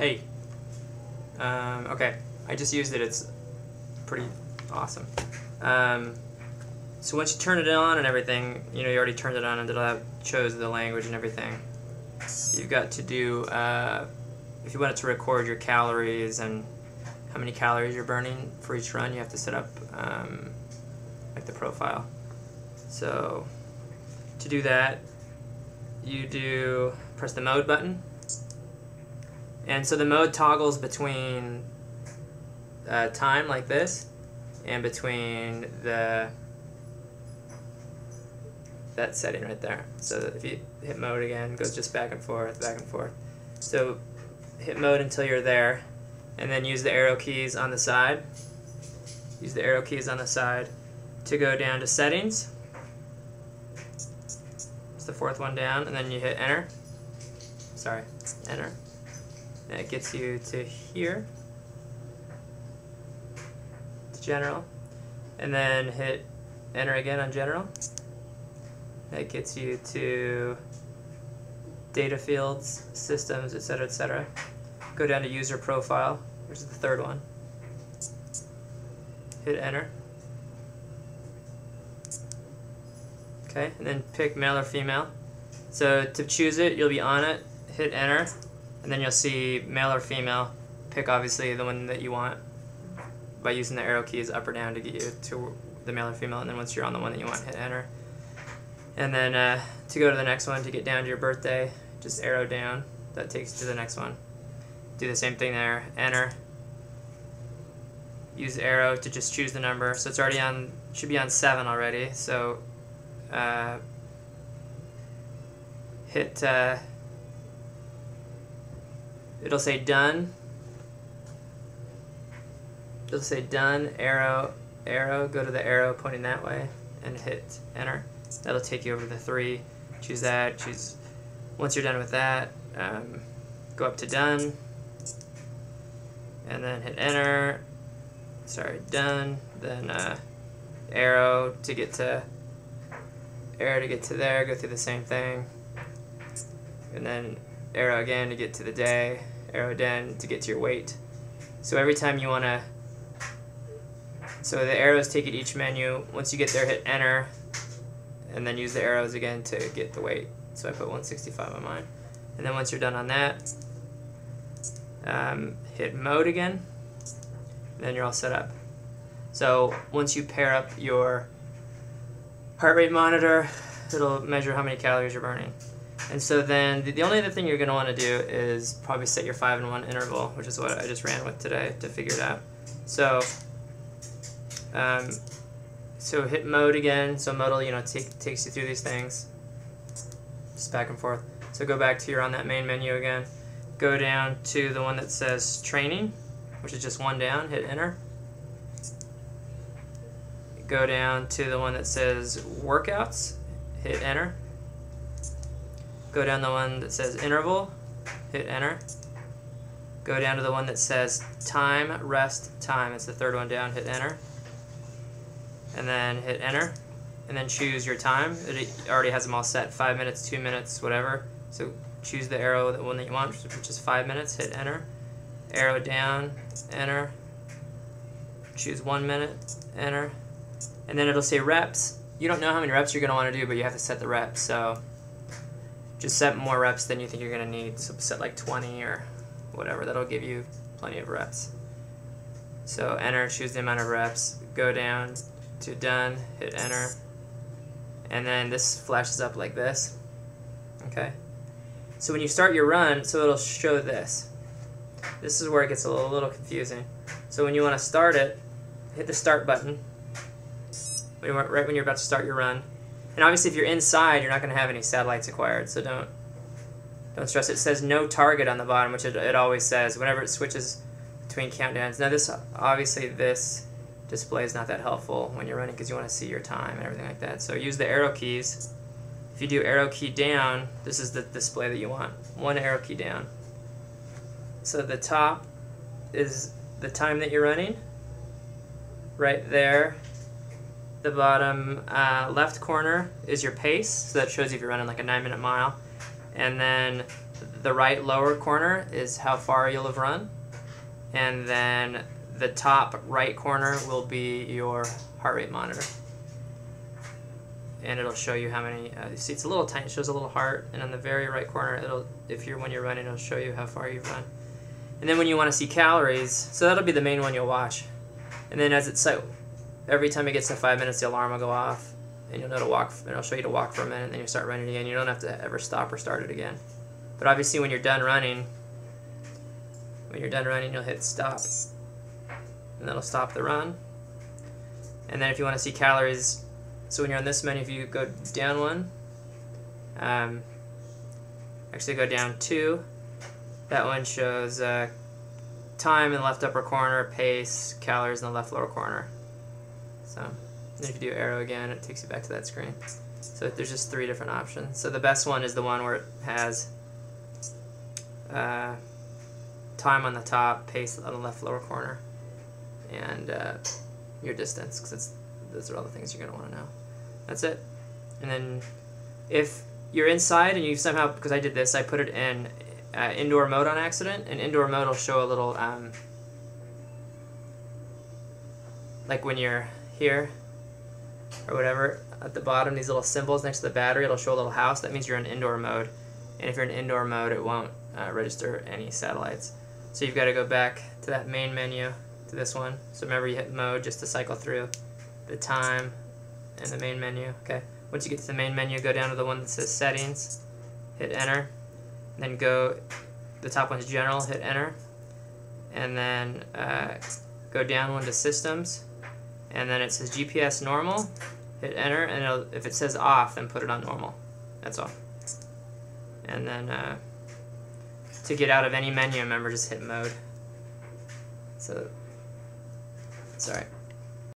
Hey. Okay, I just used it. It's pretty awesome. So once you turn it on and everything, you know, you already turned it on and chose the language and everything. You've got to do, if you want it to record your calories and how many calories you're burning for each run, you have to set up like the profile. So to do that, you press the mode button. And so the mode toggles between time like this and between that setting right there. So that if you hit mode again, it goes just back and forth, back and forth. So hit mode until you're there, and then use the arrow keys on the side. Use the arrow keys on the side to go down to settings. It's the fourth one down, and then you hit enter. Sorry, enter. That gets you to here, to general, and then hit enter again on general. That gets you to data fields, systems, etc., etc. Go down to user profile, which is the third one. Hit enter. Okay, and then pick male or female. So to choose it, you'll be on it, hit enter, and then you'll see male or female. Pick obviously the one that you want by using the arrow keys up or down to get you to the male or female, and then once you're on the one that you want, hit enter. And then to go to the next one, to get down to your birthday, just arrow down. That takes you to the next one. Do the same thing there, enter. Use the arrow to just choose the number. So it's already on, should be on 7 already. So hit, it'll say done. It'll say done, arrow, arrow, go to the arrow pointing that way, and hit enter. That'll take you over to the 3. Choose that. Choose. Once you're done with that, go up to done, and then hit enter. Sorry, done. Then arrow to get to there. Go through the same thing, and then arrow again to get to the day. Arrow again to get to your weight. So every time you want to. So the arrows take you to each menu. Once you get there, hit enter. And then use the arrows again to get the weight. So I put 165 on mine. And then once you're done on that, hit mode again, and then you're all set up. So once you pair up your heart rate monitor, it'll measure how many calories you're burning. And so then the only other thing you're going to want to do is probably set your 5 and 1 interval, which is what I just ran with today to figure it out. So so hit mode again. So mode will, you know, takes you through these things, just back and forth. So go back to on that main menu again. Go down to the one that says training, which is just one down. Hit enter. Go down to the one that says workouts. Hit enter. Go down the one that says interval. Hit enter. Go down to the one that says time, rest, time. It's the third one down. Hit enter. And then hit enter, and then choose your time. It already has them all set, 5 minutes, 2 minutes, whatever. So choose the arrow, the one that you want, which is 5 minutes, hit enter. Arrow down, enter. Choose 1 minute, enter. And then it'll say reps. You don't know how many reps you're going to want to do, but you have to set the reps. So just set more reps than you think you're going to need. So set like 20 or whatever. That'll give you plenty of reps. So enter, choose the amount of reps, go down to done, hit enter, and then this flashes up like this. Okay, so when you start your run, so it'll show this. This is where it gets a little confusing. So when you want to start it, hit the start button right when you're about to start your run. And obviously if you're inside, you're not going to have any satellites acquired, so don't stress. It says no target on the bottom, which it always says whenever it switches between countdowns. Now this, obviously this display is not that helpful when you're running because you want to see your time and everything like that. So use the arrow keys. If you do arrow key down, this is the display that you want. One arrow key down. So the top is the time that you're running. Right there. The bottom left corner is your pace. So that shows you if you're running like a 9-minute mile. And then the right lower corner is how far you'll have run, and then the top right corner will be your heart rate monitor. And it'll show you how many, you see it's a little tiny, it shows a little heart, and on the very right corner, when you're running, it'll show you how far you've run. And then when you want to see calories, so that'll be the main one you'll watch. And then every time it gets to 5 minutes, the alarm will go off, and you'll know to walk, and it'll show you to walk for a minute, and then you start running again. You don't have to ever stop or start it again. But obviously when you're done running, you'll hit stop, and that'll stop the run. And then if you want to see calories, so when you're on this menu, if you go down one, actually go down two, that one shows time in the left upper corner, pace, calories in the left lower corner. So then if you do arrow again, it takes you back to that screen. So there's just 3 different options. So the best one is the one where it has time on the top, pace on the left lower corner, and your distance, because those are all the things you're going to want to know. That's it. And then if you're inside and you somehow, because I did this, I put it in indoor mode on accident, and indoor mode will show a little, like when you're here or whatever, at the bottom, these little symbols next to the battery, it'll show a little house. That means you're in indoor mode. And if you're in indoor mode, it won't register any satellites. So you've got to go back to that main menu, to this one. So remember, you hit mode just to cycle through the time and the main menu. Okay. Once you get to the main menu, go down to the one that says settings, hit enter, and then the top one is general, hit enter, and then go down one to systems, and then it says GPS normal, hit enter, and if it says off, then put it on normal. That's all. And then to get out of any menu, remember, just hit mode. So, sorry.